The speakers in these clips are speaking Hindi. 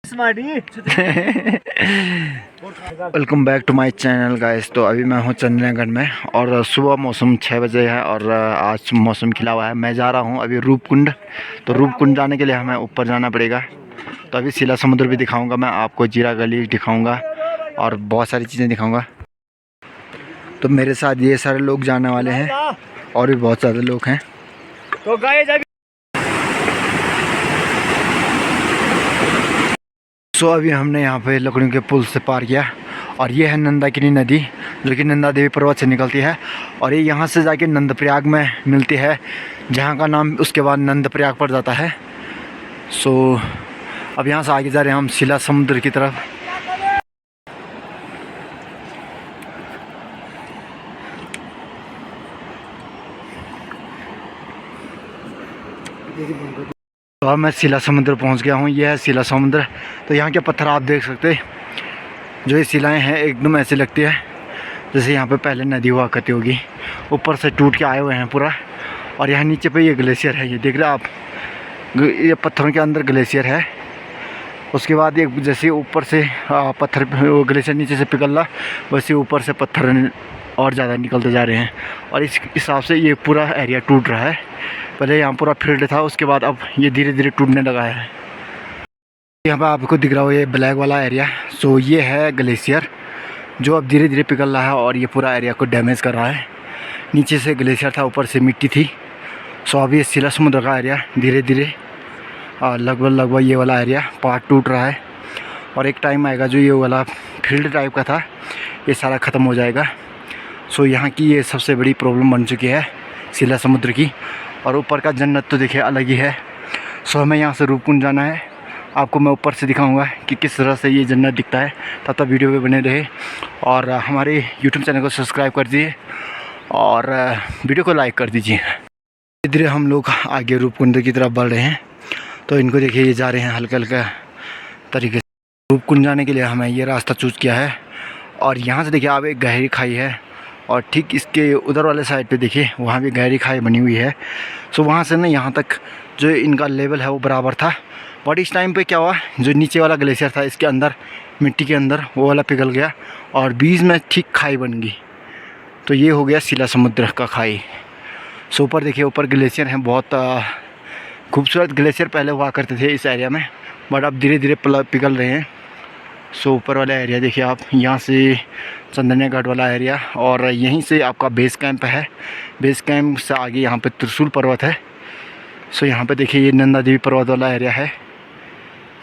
Welcome back to my channel guys. तो अभी मैं हूँ चंदनागढ़ में और सुबह मौसम 6 बजे है और आज मौसम खिला हुआ है। मैं जा रहा हूँ अभी रूपकुंड। तो रूपकुंड जाने के लिए हमें ऊपर जाना पड़ेगा। तो अभी शिला समुद्र भी दिखाऊंगा मैं आपको, जीरा गली दिखाऊंगा और बहुत सारी चीज़ें दिखाऊंगा। तो मेरे साथ ये सारे लोग जाने वाले हैं और भी बहुत ज़्यादा लोग हैं। तो गाइस अभी हमने यहाँ पे लकड़ियों के पुल से पार किया और ये है नंदाकिनी नदी जो कि नंदा देवी पर्वत से निकलती है और ये यहाँ से जाके नंदप्रयाग में मिलती है, जहाँ का नाम उसके बाद नंदप्रयाग पड़ जाता है। अब यहाँ से आगे जा रहे हैं हम शिला समुद्र की तरफ। तो अब मैं शिला समुद्र पहुँच गया हूँ। यह है शिला समुद्र। तो यहाँ के पत्थर आप देख सकते हैं, जो ये शिलाएँ हैं एकदम ऐसे लगती है जैसे यहाँ पे पहले नदी हुआ करती होगी, ऊपर से टूट के आए हुए हैं पूरा। और यहाँ नीचे पे ये ग्लेशियर है, ये देख रहे हैं आप, ये पत्थरों के अंदर ग्लेशियर है। उसके बाद ये जैसे ऊपर से पत्थर ग्लेशियर नीचे से पिघल रहा, वैसे ऊपर से पत्थर और ज़्यादा निकलते जा रहे हैं और इस हिसाब से ये पूरा एरिया टूट रहा है। पहले यहाँ पूरा फील्ड था, उसके बाद अब ये धीरे धीरे टूटने लगा है। यहाँ पर आपको दिख रहा हो ये ब्लैक वाला एरिया, सो ये है ग्लेशियर जो अब धीरे धीरे पिघल रहा है और ये पूरा एरिया को डैमेज कर रहा है। नीचे से ग्लेशियर था, ऊपर से मिट्टी थी। सो अब ये शिला समुद्र का एरिया धीरे धीरे लगभग ये वाला एरिया पार्ट टूट रहा है और एक टाइम आएगा जो ये वाला फील्ड टाइप का था ये सारा ख़त्म हो जाएगा। सो यहाँ की ये सबसे बड़ी प्रॉब्लम बन चुकी है शिला समुद्र की। और ऊपर का जन्नत तो देखिए अलग ही है। सो हमें यहाँ से रूपकुंड जाना है, आपको मैं ऊपर से दिखाऊंगा कि किस तरह से ये जन्नत दिखता है। तब तक वीडियो पे बने रहे और हमारे यूट्यूब चैनल को सब्सक्राइब कर दीजिए और वीडियो को लाइक कर दीजिए। धीरे धीरे हम लोग आगे रूपकुंड की तरफ बढ़ रहे हैं। तो इनको देखिए, ये जा रहे हैं हल्का हल्का तरीके से। रूपकुंड जाने के लिए हमें ये रास्ता चूज़ किया है और यहाँ से देखिए आप एक गहरी खाई है और ठीक इसके उधर वाले साइड पे देखिए वहाँ भी गहरी खाई बनी हुई है। सो वहाँ से ना यहाँ तक जो इनका लेवल है वो बराबर था, बट इस टाइम पे क्या हुआ, जो नीचे वाला ग्लेशियर था इसके अंदर मिट्टी के अंदर वो वाला पिघल गया और बीच में ठीक खाई बन गई। तो ये हो गया शिला समुद्र का खाई। सो ऊपर देखिए, ऊपर ग्लेशियर हैं, बहुत खूबसूरत ग्लेशियर पहले हुआ करते थे इस एरिया में, बट अब धीरे धीरे पिघल रहे हैं। सो ऊपर वाला एरिया देखिए आप, यहाँ से चंदनागढ़ वाला एरिया और यहीं से आपका बेस कैंप है। बेस कैंप से आगे यहाँ पे त्रिशूल पर्वत है। सो यहाँ पे देखिए ये नंदा देवी पर्वत वाला एरिया है,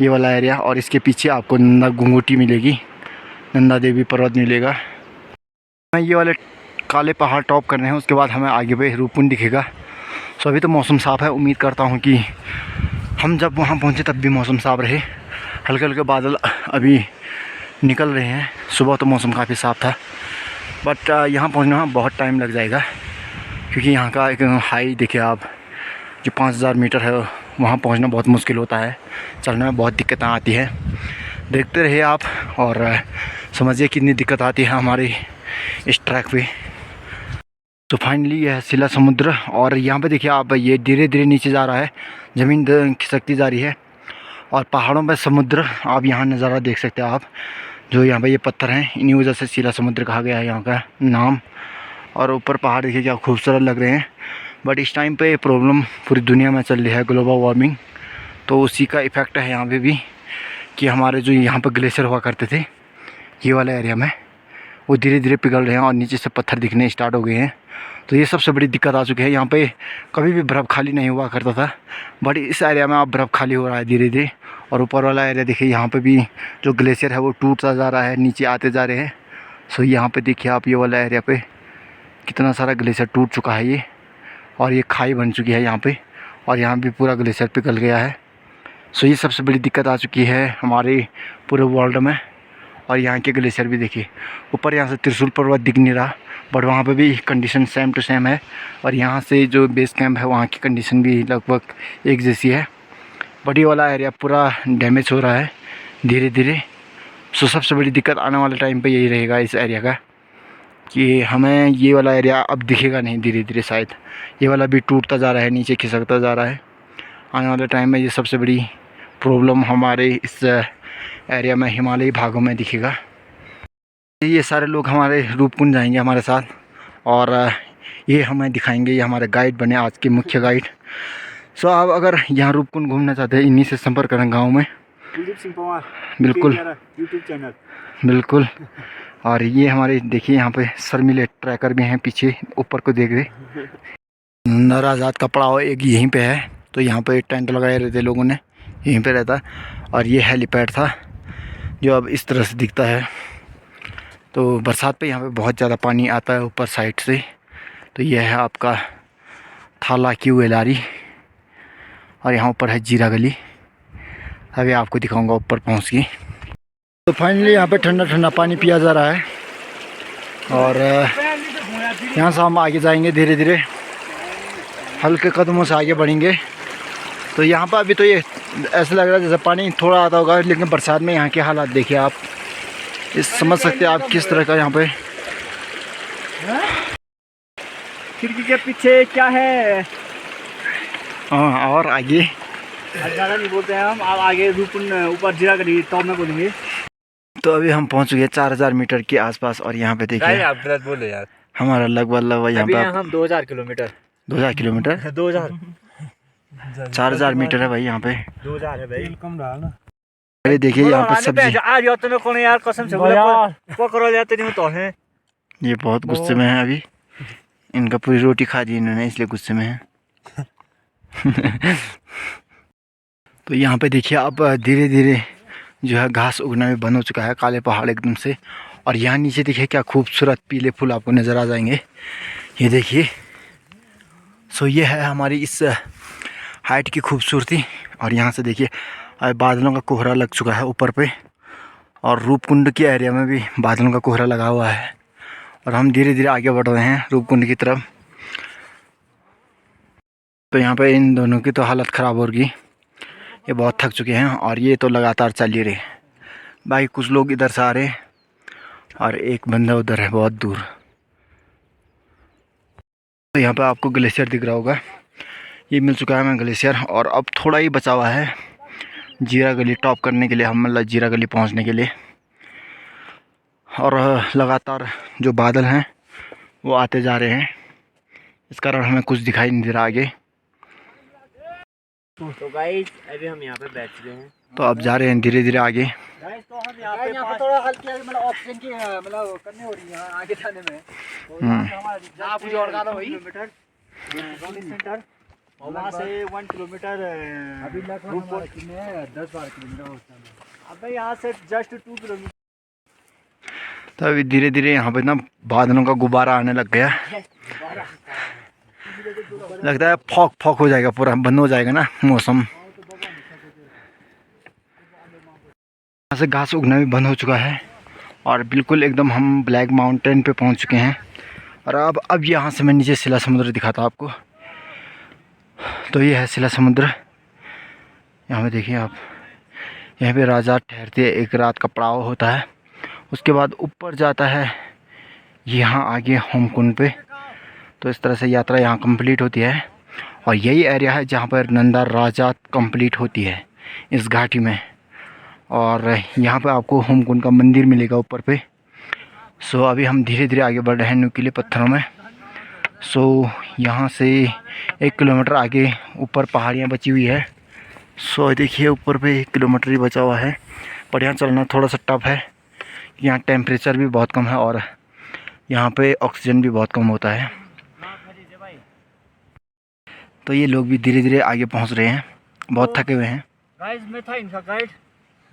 ये वाला एरिया, और इसके पीछे आपको नंदा गुंगोटी मिलेगी, नंदा देवी पर्वत मिलेगा। हमें ये वाले काले पहाड़ टॉप करने हैं, उसके बाद हमें आगे पे रूपकुंड दिखेगा। सो अभी तो मौसम साफ़ है, उम्मीद करता हूँ कि हम जब वहाँ पहुँचे तब भी मौसम साफ़ रहे। हल्के हल्के बादल अभी निकल रहे हैं, सुबह तो मौसम काफ़ी साफ़ था, बट यहाँ पहुँचने में बहुत टाइम लग जाएगा क्योंकि यहाँ का एक हाई देखिए आप, जो 5000 मीटर है, वहाँ पहुँचना बहुत मुश्किल होता है, चलने में बहुत दिक्कतें आती हैं। देखते रहिए आप और समझिए कितनी दिक्कत आती है हमारे इस ट्रैक पे। तो फाइनली यह है शिला समुद्र और यहाँ पे देखिए आप, ये धीरे धीरे नीचे जा रहा है, ज़मीन खिसकती जा रही है और पहाड़ों पे समुद्र आप यहाँ नज़ारा देख सकते हैं आप, जो यहाँ पे ये पत्थर हैं, इन्हीं वजह से शिला समुद्र कहा गया है यहाँ का नाम। और ऊपर पहाड़ देखिए क्या खूबसूरत लग रहे हैं, बट इस टाइम पे प्रॉब्लम पूरी दुनिया में चल रही है, ग्लोबल वार्मिंग। तो उसी का इफ़ेक्ट है यहाँ पे भी कि हमारे जो यहाँ पे ग्लेशियर हुआ करते थे ये वाला एरिया में, वो धीरे धीरे पिघल रहे हैं और नीचे से पत्थर दिखने स्टार्ट हो गए हैं। तो ये सबसे बड़ी दिक्कत आ चुकी है। यहाँ पे कभी भी बर्फ़ खाली नहीं हुआ करता था, बट इस एरिया में अब बर्फ़ खाली हो रहा है धीरे धीरे। और ऊपर वाला एरिया देखिए, यहाँ पे भी जो ग्लेशियर है वो टूटता जा रहा है, नीचे आते जा रहे हैं। सो यहाँ पे देखिए आप, ये वाला एरिया पे कितना सारा ग्लेशियर टूट चुका है ये, और ये खाई बन चुकी है यहाँ पे, और यहाँ भी पूरा ग्लेशियर पिघल गया है। सो ये सबसे बड़ी दिक्कत आ चुकी है हमारे पूरे वर्ल्ड में। और यहाँ के ग्लेशियर भी देखिए, ऊपर यहाँ से त्रिशूल पर्वत दिख नहीं रहा, बट वहाँ पे भी कंडीशन सेम टू सेम है। और यहाँ से जो बेस कैंप है वहाँ की कंडीशन भी लगभग एक जैसी है, बट ये वाला एरिया पूरा डैमेज हो रहा है धीरे धीरे। सो सबसे बड़ी दिक्कत आने वाले टाइम पे यही रहेगा इस एरिया का, कि हमें ये वाला एरिया अब दिखेगा नहीं धीरे धीरे, शायद ये वाला भी टूटता जा रहा है, नीचे खिसकता जा रहा है। आने वाले टाइम में ये सबसे बड़ी प्रॉब्लम हमारे इस एरिया में, हिमालयी भागों में दिखेगा। ये सारे लोग हमारे रूपकुंड जाएंगे हमारे साथ, और ये हमें दिखाएंगे, ये हमारे गाइड बने आज के मुख्य गाइड। सो आप अगर यहाँ रूपकुंड घूमना चाहते हैं, इन्हीं से संपर्क करें गाँव में। कुलदीप सिंह पंवार बिल्कुल यूट्यूब चैनल। बिल्कुल। और ये हमारे देखिए यहाँ पे शर्मिले ट्रैकर भी हैं, पीछे ऊपर को देख रहे। नाराजात का पड़ाव एक यहीं पे है, तो यहाँ पे टेंट लगाए रहते लोगों ने, यहीं पे रहता। और ये हेलीपैड था जो अब इस तरह से दिखता है। तो बरसात पे यहाँ पे बहुत ज़्यादा पानी आता है ऊपर साइड से। तो ये है आपका थाला की वेलारी, और यहाँ ऊपर है जीरा गली। अभी आपको दिखाऊंगा ऊपर पहुँच के। तो फाइनली यहाँ पे ठंडा ठंडा पानी पिया जा रहा है, और यहाँ से हम आगे जाएंगे धीरे धीरे, हल्के कदमों से आगे बढ़ेंगे। तो यहाँ पर अभी तो ये ऐसा लग रहा है जैसे पानी थोड़ा आता होगा, लेकिन बरसात में यहाँ के हालात देखिए आप, इस समझ सकते हैं आप किस तरह का यहाँ पे। खिड़की के पीछे क्या है? हाँ, और आगे ज़्यादा नहीं बोलते हैं हम, आप आगे रूपकुंड ऊपर जीरा गली टॉप में बोलेंगे। तो अभी हम पहुँच गए 4000 मीटर के आसपास, और यहाँ पे देखिए आप गलत बोले यार, हमारा लगभग यहाँ पे हम 2000 किलोमीटर 2000 किलोमीटर 2000 4000 मीटर है भाई यहाँ पे। 2000 है भाई, कम रहा ना। अरे देखिए यहाँ पे सब्जी, आज यार तूने कौन यार कसम से पकड़ो जाते नहीं तो है। ये बहुत गुस्से में है अभी, इनका पूरी रोटी खा दी इन्होंने, इसलिए गुस्से में है। तो यहाँ पे देखिए अब धीरे धीरे जो है घास उगना भी बंद हो चुका है, काले पहाड़ एकदम से। और यहाँ नीचे देखिए क्या खूबसूरत पीले फूल आपको नज़र आ जाएंगे, ये देखिए। सो ये है हमारी इस हाइट की खूबसूरती। और यहाँ से देखिए बादलों का कोहरा लग चुका है ऊपर पे, और रूपकुंड के एरिया में भी बादलों का कोहरा लगा हुआ है। और हम धीरे धीरे आगे बढ़ रहे हैं रूपकुंड की तरफ। तो यहाँ पे इन दोनों की तो हालत ख़राब हो गई, ये बहुत थक चुके हैं, और ये तो लगातार चल ही रहे। बाकी कुछ लोग इधर से आ रहे, और एक बंदा उधर है बहुत दूर। तो यहाँ पे आपको ग्लेशियर दिख रहा होगा, ये मिल चुका है हमें ग्लेशियर, और अब थोड़ा ही बचा हुआ है जीरा गली टॉप करने के लिए, हम मतलब जीरा गली पहुँचने के लिए। और लगातार जो बादल हैं वो आते जा रहे हैं, इस कारण हमें कुछ दिखाई नहीं दे रहा आगे। तो गाइस अभी हम यहाँ पे बैठ चुके हैं, तो अब जा रहे हैं धीरे धीरे आगे। गाइस तो हम यहाँ पे थोड़ा हल्की मतलब ऑक्सीजन की मतलब करनी हो रही है आगे जाने में। तो यहाँ से और गाना भाई किलोमीटर सेंटर, और वहाँ से 1 किलोमीटर अभी लगभग 10-12 किलोमीटर होता है। अब यहाँ से जस्ट 2 किलोमीटर। तो अभी धीरे धीरे यहाँ पे ना बादलों का गुब्बारा आने लग गया, लगता है फॉग फॉग हो जाएगा, पूरा बंद हो जाएगा ना मौसम। यहाँ से घास उगना भी बंद हो चुका है, और बिल्कुल एकदम हम ब्लैक माउंटेन पे पहुँच चुके हैं। और अब यहाँ से मैं नीचे शिला समुद्र दिखाता आपको। तो ये है शिला समुद्र, यहाँ पे देखिए आप, यहाँ पे राजा ठहरते, एक रात का पड़ाव होता है, उसके बाद ऊपर जाता है यहाँ आगे होमकुंड पे। तो इस तरह से यात्रा यहाँ कंप्लीट होती है, और यही एरिया है जहाँ पर नंदा राजा कंप्लीट होती है इस घाटी में। और यहाँ पे आपको होमकुंड का मंदिर मिलेगा ऊपर पे। सो अभी हम धीरे धीरे आगे बढ़ रहे हैं नुकीले पत्थरों में। सो यहाँ से 1 किलोमीटर आगे ऊपर पहाड़ियाँ बची हुई है। सो देखिए ऊपर पे 1 किलोमीटर ही बचा हुआ है, पर यहाँ चलना थोड़ा सा टफ है, यहाँ टेम्परेचर भी बहुत कम है, और यहाँ पे ऑक्सीजन भी बहुत कम होता है। तो ये लोग भी धीरे धीरे आगे पहुँच रहे हैं, बहुत थके हुए हैं। गाइस मैं था इनका गाइड,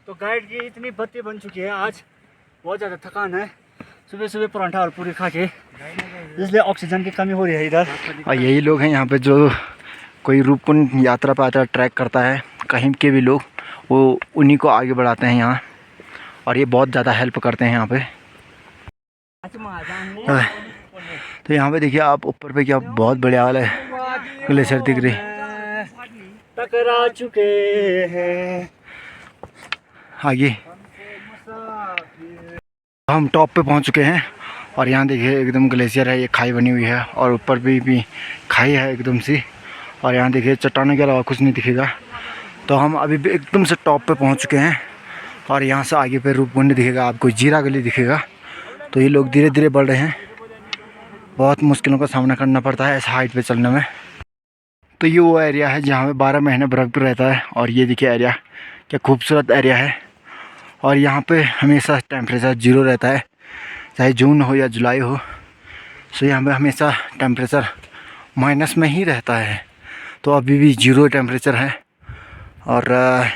तो गाइड की इतनी बत्ती बन चुकी है, आज बहुत ज़्यादा थकान है, सुबह सुबह पराठा और पूरी खा के, इसलिए ऑक्सीजन की कमी हो रही है इधर। और यही लोग हैं यहाँ पे जो कोई रूपकुंड यात्रा पर आता है, ट्रैक करता है कहीं के भी लोग, वो उन्हीं को आगे बढ़ाते हैं यहाँ, और ये बहुत ज़्यादा हेल्प करते हैं यहाँ पे। तो यहाँ पे देखिए आप ऊपर पे क्या बहुत बढ़िया वाला है ग्लेशियर दिख रही, टकरा चुके हैं आगे हम टॉप पे पहुँच चुके हैं। और यहाँ देखिए एकदम ग्लेशियर है, ये खाई बनी हुई है, और ऊपर भी खाई है एकदम सी, और यहाँ देखिए चट्टानों के अलावा कुछ नहीं दिखेगा। तो हम अभी भी एकदम से टॉप पे पहुँच चुके हैं, और यहाँ से आगे पे रूपकुंड दिखेगा आपको, जीरा गली दिखेगा। तो ये लोग धीरे धीरे बढ़ रहे हैं, बहुत मुश्किलों का सामना करना पड़ता है इस हाइट पे चलने में। तो ये वो एरिया है जहाँ पे 12 महीने बर्फ़ रहता है। और ये देखिए एरिया, क्या खूबसूरत एरिया है। और यहाँ पे हमेशा टेम्परेचर 0 रहता है, चाहे जून हो या जुलाई हो। सो यहाँ पे हमेशा टेम्परेचर माइनस में ही रहता है। तो अभी भी 0 टेम्परेचर है। और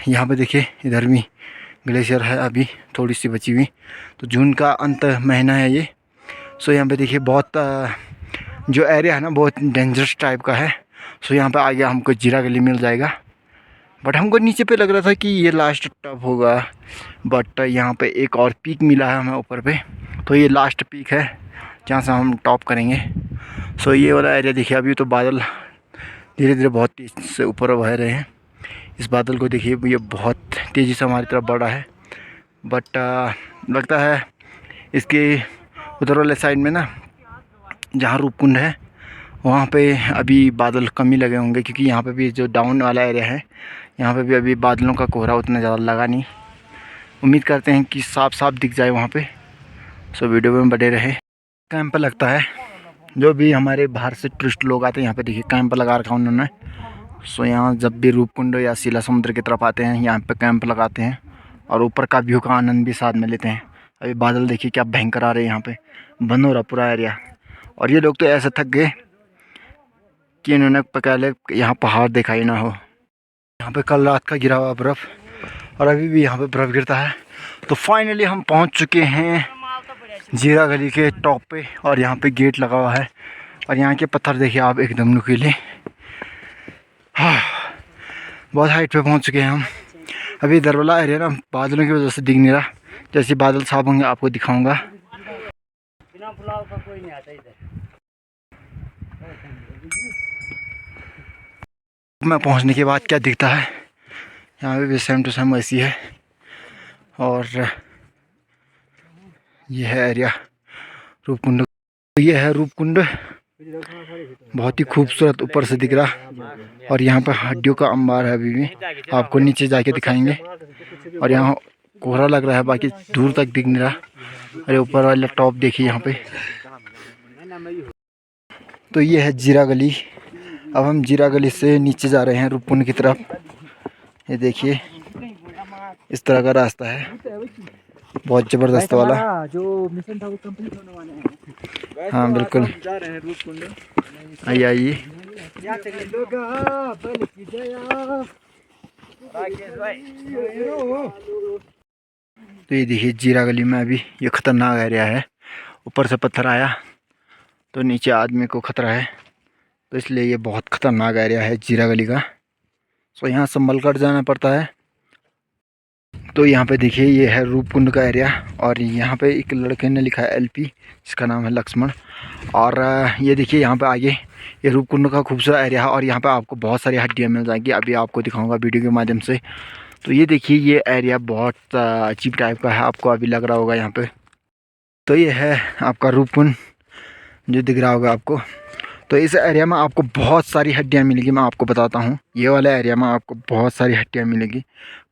यहाँ पे देखिए इधर भी ग्लेशियर है, अभी थोड़ी सी बची हुई। तो जून का अंत महीना है ये। सो यहाँ पे देखिए बहुत जो एरिया है ना बहुत डेंजरस टाइप का है। सो यहाँ पे आगे हमको जीरा गली मिल जाएगा, बट हमको नीचे पे लग रहा था कि ये लास्ट टॉप होगा। बट यहाँ पे एक और पीक मिला है हमें ऊपर पे, तो ये लास्ट पीक है जहाँ से हम टॉप करेंगे। सो ये वाला एरिया देखिए, अभी तो बादल धीरे धीरे बहुत तेज़ से ऊपर बह रहे हैं। इस बादल को देखिए, ये बहुत तेज़ी से हमारी तरफ बढ़ा है। बट लगता है इसके उधर वाले साइड में ना जहाँ रूपकुंड है वहाँ पे अभी बादल कम ही लगे होंगे, क्योंकि यहाँ पे भी जो डाउन वाला एरिया है यहाँ पे भी अभी बादलों का कोहरा उतना ज़्यादा लगा नहीं। उम्मीद करते हैं कि साफ साफ दिख जाए वहाँ पे। सो वीडियो में बने रहे। कैंप लगता है, जो भी हमारे बाहर से टूरिस्ट लोग आते हैं यहाँ पे देखिए कैंप लगा रखा उन्होंने। सो यहाँ जब भी रूपकुंड या शिला समुद्र की तरफ आते हैं यहाँ पे कैंप लगाते हैं और ऊपर का व्यू का आनंद भी साथ में लेते हैं। अभी बादल देखिए क्या भयंकर आ रहे हैं, यहाँ पे बंद हो रहा पूरा एरिया। और ये लोग तो ऐसे थक गए कि इन्होंने पहले यहाँ पहाड़ देखा ही ना हो। यहाँ पे कल रात का गिरा हुआ बर्फ़ और अभी भी यहाँ पे बर्फ़ गिरता है। तो फाइनली हम पहुँच चुके हैं जीरा गली के टॉप पे, और यहाँ पे गेट लगा हुआ है। और यहाँ के पत्थर देखिए आप, एकदम नुकीले। हाँ, बहुत हाइट पे पहुँच चुके हैं हम। अभी इधर वाला एरिया ना बादलों की वजह से दिख नहीं रहा, जैसे बादल साफ होंगे आपको दिखाऊंगा। मैं पहुंचने के बाद क्या दिखता है, यहाँ पे भी सेम टू सेम ऐसी है। और ये है एरिया रूपकुंड। ये है रूपकुंड, बहुत ही खूबसूरत ऊपर से दिख रहा। और यहाँ पर हड्डियों का अंबार है, अभी भी आपको नीचे जाके दिखाएंगे। और यहाँ कोहरा लग रहा है, बाकी दूर तक दिख नहीं रहा। अरे ऊपर वाला टॉप देखिए यहाँ पे। तो ये है जीरा गली। अब हम जीरा गली से नीचे जा रहे हैं रूपकुंड की तरफ। ये देखिए इस तरह का रास्ता है, बहुत ज़बरदस्त वाला। जो मिशन था वो कंप्लीट होने वाला है। हाँ बिल्कुल, जा रहे हैं रूपकुंड। आइए आइए। तो ये देखिए जीरा गली में अभी ये ख़तरनाक एरिया है। ऊपर से पत्थर आया तो नीचे आदमी को खतरा है, तो इसलिए ये बहुत ख़तरनाक एरिया है जीरा गली का। सो यहाँ संभल कर जाना पड़ता है। तो यहाँ पे देखिए ये है रूपकुंड का एरिया। और यहाँ पे एक लड़के ने लिखा है LP, जिसका नाम है लक्ष्मण। और ये देखिए यहाँ पे आगे ये रूपकुंड का खूबसूरत एरिया है। और यहाँ पे आपको बहुत सारी हड्डियाँ मिल जाएंगी, अभी आपको दिखाऊंगा वीडियो के माध्यम से। तो ये देखिए ये एरिया बहुत अजीब टाइप का है, आपको अभी लग रहा होगा यहाँ पे। तो ये है आपका रूपकुंड जो दिख रहा होगा आपको। तो इस एरिया में आपको बहुत सारी हड्डियाँ मिलेगी, मैं आपको बताता हूँ। ये वाला एरिया में आपको बहुत सारी हड्डियाँ मिलेगी।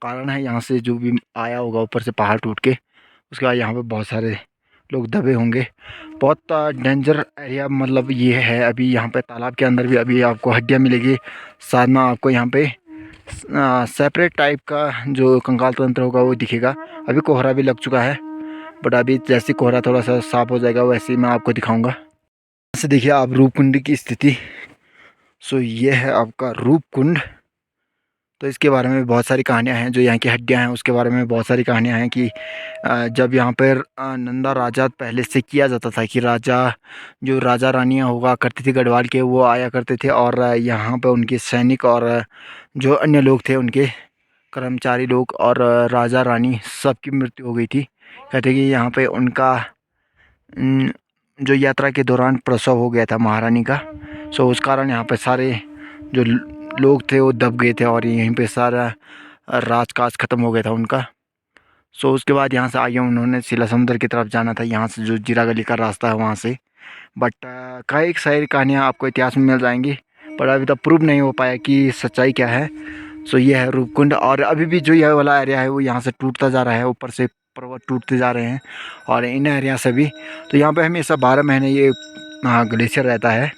कारण है यहाँ से जो भी आया होगा ऊपर से पहाड़ टूट के, उसके बाद यहाँ पे बहुत सारे लोग दबे होंगे। बहुत डेंजर एरिया मतलब ये है। अभी यहाँ पे तालाब के अंदर भी अभी आपको हड्डियाँ मिलेगी। साथ में आपको यहाँ पे सेपरेट टाइप का जो कंकाल तंत्र होगा वो दिखेगा। अभी कोहरा भी लग चुका है, बट अभी जैसे कोहरा थोड़ा सा साफ हो जाएगा वैसे ही मैं आपको दिखाऊँगा। से देखिए आप रूपकुंड की स्थिति। सो ये है आपका रूपकुंड। तो इसके बारे में भी बहुत सारी कहानियाँ हैं, जो यहाँ की हड्डियाँ हैं उसके बारे में बहुत सारी कहानियाँ हैं कि जब यहाँ पर नंदा राजा पहले से किया जाता था कि जो राजा रानियाँ हुआ करती थी गढ़वाल के, वो आया करते थे। और यहाँ पर उनके सैनिक और जो अन्य लोग थे उनके कर्मचारी लोग और राजा रानी सबकी मृत्यु हो गई थी। कहते कि यहाँ पर उनका जो यात्रा के दौरान प्रसव हो गया था महारानी का। सो उस कारण यहाँ पे सारे जो लोग थे वो दब गए थे और यहीं पे सारा राजकाज ख़त्म हो गया था उनका। सो उसके बाद यहाँ से आगे उन्होंने शिला समुद्र की तरफ जाना था, यहाँ से जो जीरा गली का रास्ता है वहाँ से। बट कई सारी कहानियाँ आपको इतिहास में मिल जाएंगी, पर अभी तक प्रूव नहीं हो पाया कि सच्चाई क्या है। सो ये है रूपकुंड। और अभी भी जो ये वाला एरिया है वो यहाँ से टूटता जा रहा है, ऊपर से पर्वत टूटते जा रहे हैं और इन एरिया से भी। तो यहाँ पे हमेशा 12 महीने ये ग्लेशियर रहता है।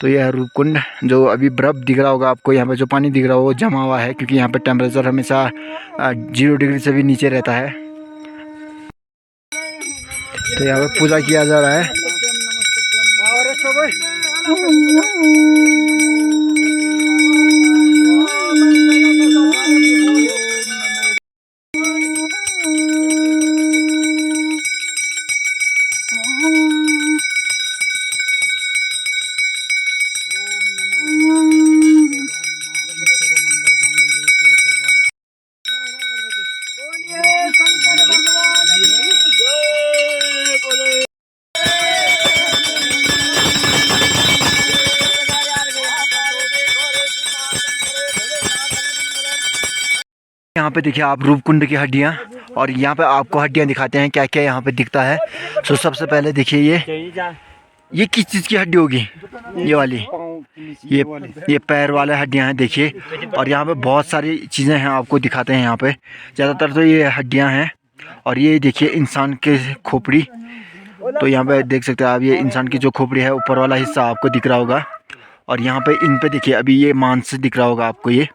तो यह है रूपकुंड। जो अभी बर्फ़ दिख रहा होगा आपको, यहाँ पे जो पानी दिख रहा है वो जमा हुआ है, क्योंकि यहाँ पे टेम्परेचर हमेशा 0 डिग्री से भी नीचे रहता है। तो यहाँ पे पूजा किया जा रहा है। यहाँ पे देखिए आप रूपकुंड की हड्डियाँ, और यहाँ पे आपको हड्डियाँ दिखाते हैं क्या क्या यहाँ पे दिखता है। तो सबसे पहले देखिए ये किस चीज़ की हड्डी होगी, ये वाली, ये पैर वाले हड्डियाँ हैं देखिए। और यहाँ पे बहुत सारी चीज़ें हैं आपको दिखाते हैं यहाँ पे। ज़्यादातर तो ये हड्डियाँ हैं। और ये देखिए इंसान के खोपड़ी, तो यहाँ पे देख सकते हैं आप, ये इंसान की जो खोपड़ी है ऊपर वाला हिस्सा आपको दिख रहा होगा। और यहाँ पे इन पे देखिए अभी ये मांस दिख रहा होगा आपको, ये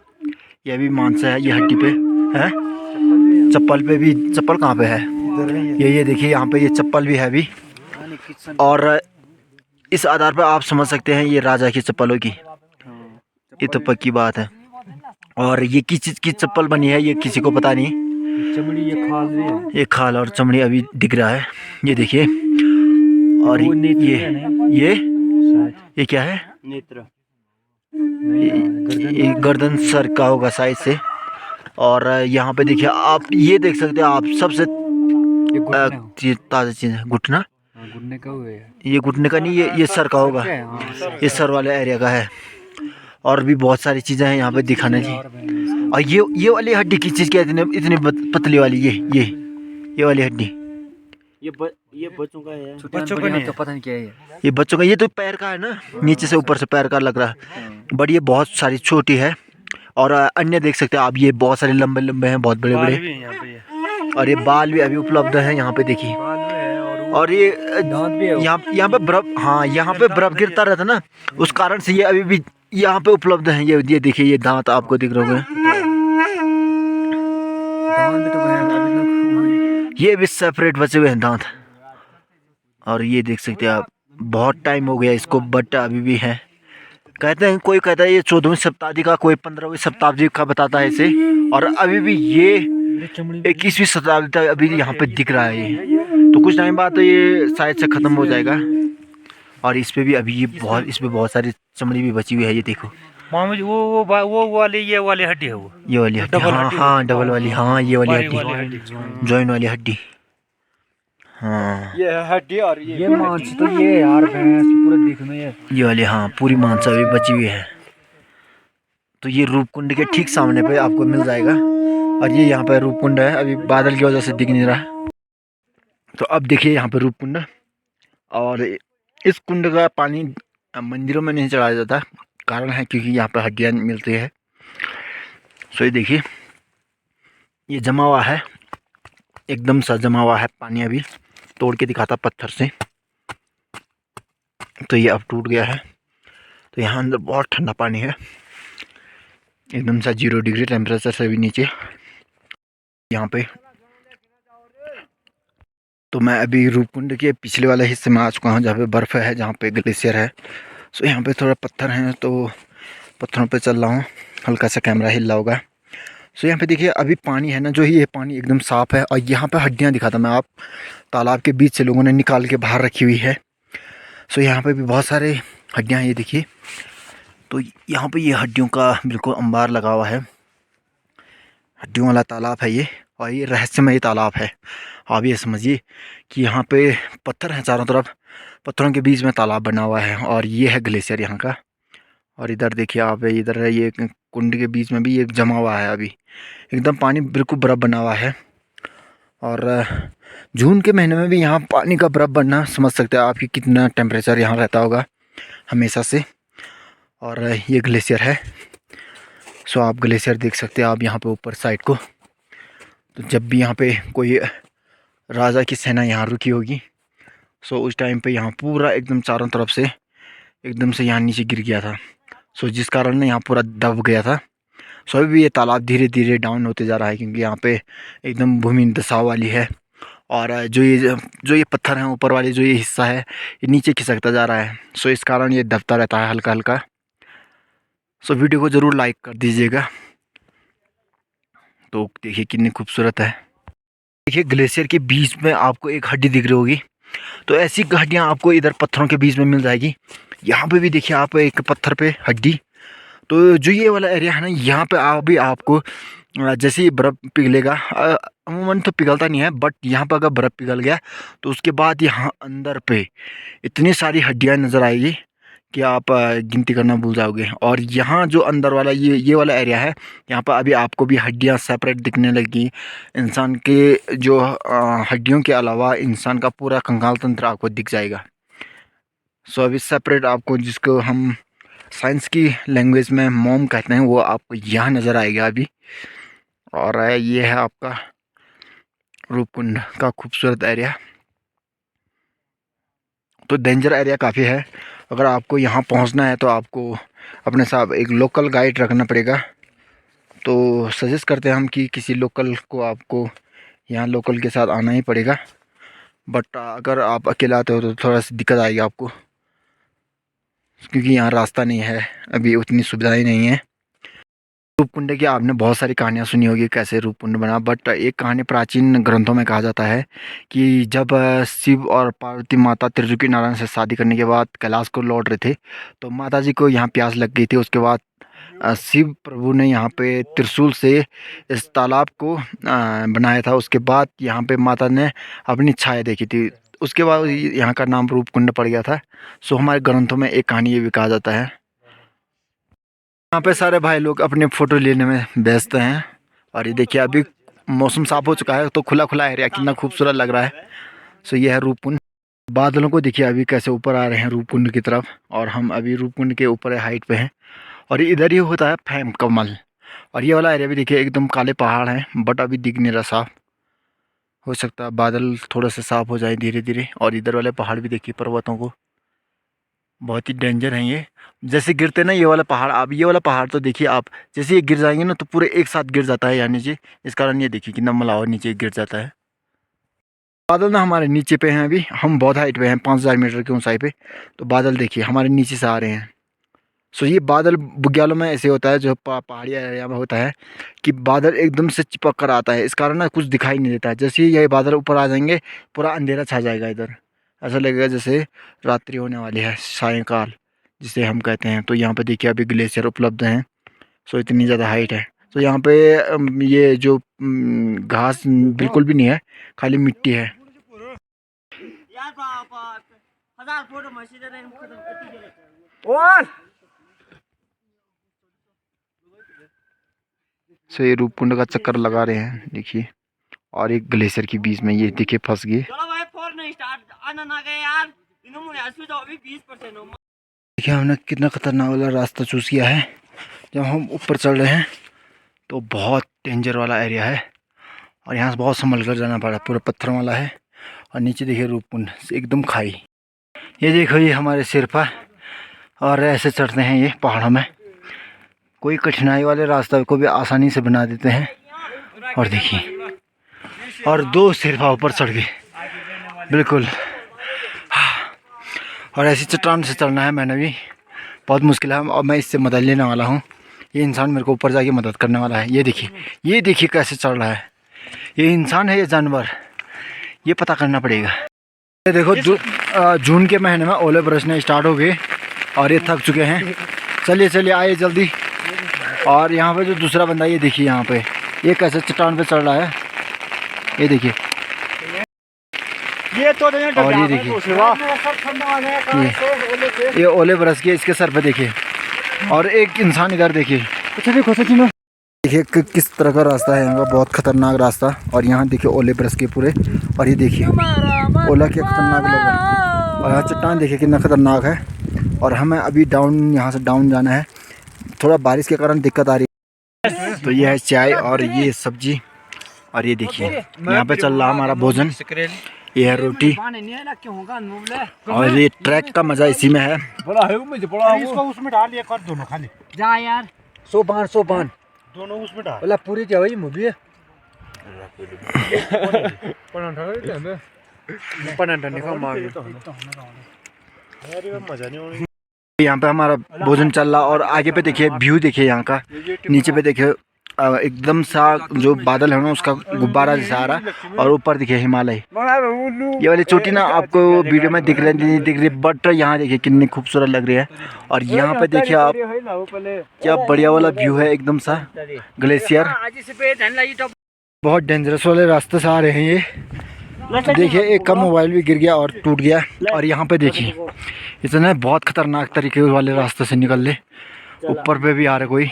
भी मांस है, ये हड्डी पे है। चप्पल पे भी, चप्पल कहाँ पे है, ये देखिए यहाँ पे ये चप्पल भी है अभी। और इस आधार पर आप समझ सकते हैं ये राजा की चप्पल होगी, ये तो पक्की बात है। और ये किस चीज़ की चप्पल बनी है ये किसी को पता नहीं। चमड़ी ये खाल भी है, ये खाल और चमड़ी अभी दिख रहा है, ये देखिए। और ये क्या है, नेत्र, ये गर्दन सर का होगा साइज से। और यहाँ पे देखिए आप, ये देख सकते हैं आप, सबसे ताज़ा चीज़ है घुटना। घुटने का हुआ है, ये घुटने का नहीं, ये सर का होगा, ये सर वाले एरिया का है। और भी बहुत सारी चीज़ें हैं यहाँ पे दिखाने जी। और ये वाली हड्डी किस चीज़ की है, इतनी पतली वाली, ये वाली हड्डी, ये बच्चों का है, बच्चों का नहीं, तो पता नहीं क्या है ये बच्चों का। ये तो पैर का है ना, नीचे से ऊपर से पैर का लग रहा है, बट ये बहुत सारी छोटी है। और अन्य देख सकते हैं आप, ये बहुत सारे लंबे लंबे हैं, बहुत बड़े बड़े। और ये बाल भी अभी उपलब्ध है यहाँ पे देखिए। और ये यहाँ पे बर्फ, हाँ यहाँ पे बर्फ गिरता रहता ना, उस कारण से ये अभी भी यहाँ पे उपलब्ध है। ये देखिए ये दांत आपको दिख रहे होंगे, ये भी सेपरेट बचे हुए हैं दांत। और ये देख सकते हैं आप, बहुत टाइम हो गया इसको, बट अभी भी है। कहते हैं, कोई कहता है ये 14वीं शताब्दी का, कोई 15वीं शताब्दी का बताता है इसे। और अभी भी ये 21वीं शताब्दी तक अभी यहाँ पे दिख रहा है ये। तो कुछ टाइम बाद तो ये शायद से ख़त्म हो जाएगा। और इस पे भी अभी ये बहुत, इस पे बहुत सारी चमड़ी भी बची हुई है, ये देखो। वो वाली, ये वाली हड्डी है, वो ये वाली हड्डी, हाँ डबल वाली, हाँ ये वाली हड्डी, जॉइंट वाली हड्डी, हाँ ये हड्डी। और ये मांस तो ये यार भैंस पूरा दिखना ये वाली, हाँ पूरी मांस अभी बची हुई है। तो ये रूपकुंड के ठीक सामने पे आपको मिल जाएगा। और ये यहाँ पे रूपकुंड है, अभी बादल की वजह से दिख नहीं रहा। तो अब देखिए यहाँ पे रूपकुंड। और इस कुंड का पानी मंदिरों में नहीं चढ़ाया जाता, कारण है क्योंकि यहाँ पे हड्डियाँ मिलती है। सो ये देखिए ये जमा हुआ है, एकदम सा जमा हुआ है पानी। अभी तोड़ के दिखाता पत्थर से, तो ये अब टूट गया है। तो यहाँ अंदर बहुत ठंडा पानी है, एकदम सा 0 डिग्री टेम्परेचर से भी नीचे यहाँ पे। तो मैं अभी रूपकुंड के पिछले वाले हिस्से में आ चुका हूँ, जहाँ पे बर्फ़ है, जहाँ पे ग्लेशियर है। सो यहाँ पे थोड़ा पत्थर हैं, तो पत्थरों पे चल रहा हूँ, हल्का सा कैमरा हिल रहा होगा। सो यहाँ पे देखिए अभी पानी है ना, जो ये पानी एकदम साफ़ है। और यहाँ पे हड्डियाँ दिखाता मैं आप, तालाब के बीच से लोगों ने निकाल के बाहर रखी हुई है। सो यहाँ पे भी बहुत सारे हड्डियाँ हैं, ये देखिए। तो यहाँ पे ये हड्डियों का बिल्कुल अंबार लगा हुआ है, हड्डियों वाला तालाब है ये। और ये रहस्यमय तालाब है। आप ये समझिए कि यहाँ पे पत्थर हैं चारों तरफ, पत्थरों के बीच में तालाब बना हुआ है। और ये है ग्लेशियर यहाँ का। और इधर देखिए आप, इधर है ये कुंड के बीच में भी ये जमा हुआ है, अभी एकदम पानी बिल्कुल बर्फ़ बना हुआ है। और जून के महीने में भी यहाँ पानी का बर्फ़ बनना, समझ सकते हैं आप कि कितना टेम्परेचर यहाँ रहता होगा हमेशा से। और ये ग्लेशियर है। सो आप ग्लेशियर देख सकते हैं आप यहाँ पे ऊपर साइड को। तो जब भी यहाँ पे कोई राजा की सेना यहाँ रुकी होगी, सो उस टाइम पे यहाँ पूरा एकदम चारों तरफ से एकदम से यहाँ नीचे गिर गया था। सो जिस कारण ना यहाँ पूरा दब गया था। सो अभी भी ये तालाब धीरे धीरे डाउन होते जा रहा है, क्योंकि यहाँ पे एकदम भूमि दसाव वाली है। और जो ये पत्थर हैं ऊपर वाले, जो ये हिस्सा है, ये नीचे खिसकता जा रहा है। सो इस कारण ये दबता रहता है हल्का हल्का। सो वीडियो को ज़रूर लाइक कर दीजिएगा। तो देखिए कितनी खूबसूरत है। देखिए ग्लेशियर के बीच में आपको एक हड्डी दिख रही होगी। तो ऐसी हड्डियाँ आपको इधर पत्थरों के बीच में मिल जाएगी। यहाँ पे भी देखिए आप एक पत्थर पे हड्डी। तो जो ये वाला एरिया है ना, यहाँ पे अभी आपको जैसे ही बर्फ़ पिघलेगा, अमूमन तो पिघलता नहीं है, बट यहाँ पर अगर बर्फ़ पिघल गया तो उसके बाद यहाँ अंदर पे इतनी सारी हड्डियाँ नज़र आएगी कि आप गिनती करना भूल जाओगे। और यहाँ जो अंदर वाला ये वाला एरिया है, यहाँ पर अभी आपको भी हड्डियाँ सेपरेट दिखने लगी। इंसान के जो हड्डियों के अलावा इंसान का पूरा कंकाल तंत्र आपको दिख जाएगा। सो अभी सेपरेट आपको, जिसको हम साइंस की लैंग्वेज में मोम कहते हैं, वो आपको यहाँ नज़र आएगा अभी। और ये है आपका रूपकुंड का खूबसूरत एरिया। तो डेंजर एरिया काफ़ी है। अगर आपको यहाँ पहुँचना है तो आपको अपने साथ एक लोकल गाइड रखना पड़ेगा। तो सजेस्ट करते हैं हम कि किसी लोकल को आपको यहाँ लोकल के साथ आना ही पड़ेगा। बट अगर आप अकेला आते हो तो थोड़ा सी दिक्कत आएगी आपको, क्योंकि यहाँ रास्ता नहीं है, अभी उतनी सुविधाएं नहीं है। रूपकुंड की आपने बहुत सारी कहानियाँ सुनी होगी कैसे रूपकुंड बना, बट एक कहानी प्राचीन ग्रंथों में कहा जाता है कि जब शिव और पार्वती माता त्रिजुकी नारायण से शादी करने के बाद कैलाश को लौट रहे थे, तो माता जी को यहाँ प्यास लग गई थी। उसके बाद शिव प्रभु ने यहाँ पे त्रिशूल से इस तालाब को बनाया था। उसके बाद यहाँ पे माता ने अपनी छाया देखी थी, उसके बाद यहाँ का नाम रूपकुंड पड़ गया था। सो हमारे ग्रंथों में एक कहानी ये भी कहा जाता है। यहाँ पे सारे भाई लोग अपने फ़ोटो लेने में व्यस्त हैं। और ये देखिए अभी मौसम साफ़ हो चुका है, तो खुला खुला एरिया कितना खूबसूरत लग रहा है। सो ये है रूपकुंड। बादलों को देखिए अभी कैसे ऊपर आ रहे हैं रूपकुंड की तरफ, और हम अभी रूपकुंड के ऊपर हाइट पे हैं। और इधर ही होता है फैम कमल। और ये वाला एरिया भी देखिए एकदम काले पहाड़ हैं, बट अभी दिख नहीं रहा साफ। हो सकता है बादल थोड़ा सा साफ हो जाए धीरे धीरे। और इधर वाले पहाड़ भी देखिए, पर्वतों को बहुत ही डेंजर हैं ये। जैसे गिरते ना ये वाला पहाड़, आप ये वाला पहाड़ तो देखिए आप, जैसे ये गिर जाएंगे ना तो पूरे एक साथ गिर जाता है यहाँ नीचे। इस कारण ये देखिए कितना मलावा नीचे गिर जाता है। बादल ना हमारे नीचे पे हैं, अभी हम बहुत हाइट पे हैं, 5000 मीटर की ऊंचाई पे। तो बादल देखिए हमारे नीचे से आ रहे हैं। सो ये बादल बुग्यालों में ऐसे होता है, जो पहाड़ी एरिया में होता है, कि बादल एकदम से चिपक कर आता है। इस कारण ना कुछ दिखाई नहीं देता है। जैसे ही ये बादल ऊपर आ जाएंगे पूरा अंधेरा छा जाएगा इधर। ऐसा लगेगा जैसे रात्रि होने वाली है, सायंकाल जिसे हम कहते हैं। तो यहाँ पे देखिए अभी ग्लेशियर उपलब्ध हैं। सो इतनी ज़्यादा हाइट है। तो यहाँ पे ये जो घास बिल्कुल भी नहीं है, खाली मिट्टी है। सो ये रूपकुंड का चक्कर लगा रहे हैं देखिए। और एक ग्लेशियर के बीच में ये देखिए फंस गए। देखिए हमने कितना खतरनाक वाला रास्ता चूज़ किया है। जब हम ऊपर चढ़ रहे हैं तो बहुत डेंजर वाला एरिया है, और यहाँ से बहुत संभल कर जाना पड़ा, पूरा पत्थरों वाला है। और नीचे देखिए रूपकुंड एकदम खाई। ये देखो ये हमारे सिर पर, और ऐसे चढ़ते हैं ये पहाड़ों में। कोई कठिनाई वाले रास्ते को भी आसानी से बना देते हैं। और देखिए, और 2 सिरफा ऊपर चढ़ गए बिल्कुल। और ऐसी चट्टान से चढ़ना है मैंने भी, बहुत मुश्किल है। और मैं इससे मदद लेने वाला हूँ। ये इंसान मेरे को ऊपर जाके मदद करने वाला है। ये देखिए कैसे चढ़ रहा है। ये इंसान है, ये जानवर, ये पता करना पड़ेगा। ये देखो जून के महीने में ओले बरसने स्टार्ट हो गए, और ये थक चुके हैं। चलिए चलिए आइए जल्दी। और यहाँ पे जो दूसरा बंदा, ये देखिए यहाँ पे ये कैसे चट्टान पे चढ़ रहा है, ये देखिए। और ये देखिए ये ओले बरस के इसके सर पे देखिए। और एक इंसान इधर देखिए। देखिए किस तरह का रास्ता है यहाँ का, बहुत खतरनाक रास्ता। और यहाँ देखिए ओले बरस के पूरे। और ये देखिए ओला क्या खतरनाक लग रहा है। और यहाँ चट्टान देखिए कितना खतरनाक है। और हमें अभी डाउन, यहाँ से डाउन जाना है। थोड़ा बारिश के कारण दिक्कत आ रही है। तो ये है चाय और ये सब्जी और ये देखिए यहाँ पे चल रहा हमारा भोजन। ये है रोटी और ये ट्रैक का मजा इसी में है। इसको उसमें डाल लिया कर दोनों खाली जा यार 100 पान दोनों उसमें डाल बोला पूरी क्या हुई मूवी है परांठा नहीं खा मार मजा नहीं। यहाँ पे हमारा भोजन चल रहा और आगे पे देखिए व्यू देखिए यहाँ का, नीचे पे देखिए एकदम सा जो बादल है ना उसका गुब्बारा जैसा आ रहा और ऊपर देखिए हिमालय। ये वाली चोटी ना आपको वीडियो में दिख रही नहीं दिख रही, बट यहाँ देखिए कितनी खूबसूरत लग रही है। और यहाँ पे देखिए आप क्या बढ़िया वाला व्यू है, एकदम सा ग्लेशियर। बहुत डेंजरस वाले रास्ते से आ रहे हैं ये। देखिए एक का मोबाइल भी गिर गया और टूट गया। और यहाँ पे देखिए इतने बहुत खतरनाक तरीके वाले रास्ते से निकल ले, ऊपर पे भी आ रहे कोई।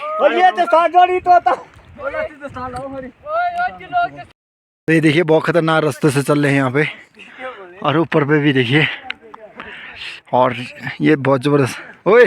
तो ये देखिए बहुत खतरनाक रास्ते से चल रहे हैं यहाँ पे और ऊपर पे भी देखिए। और ये बहुत जबरदस्त ओए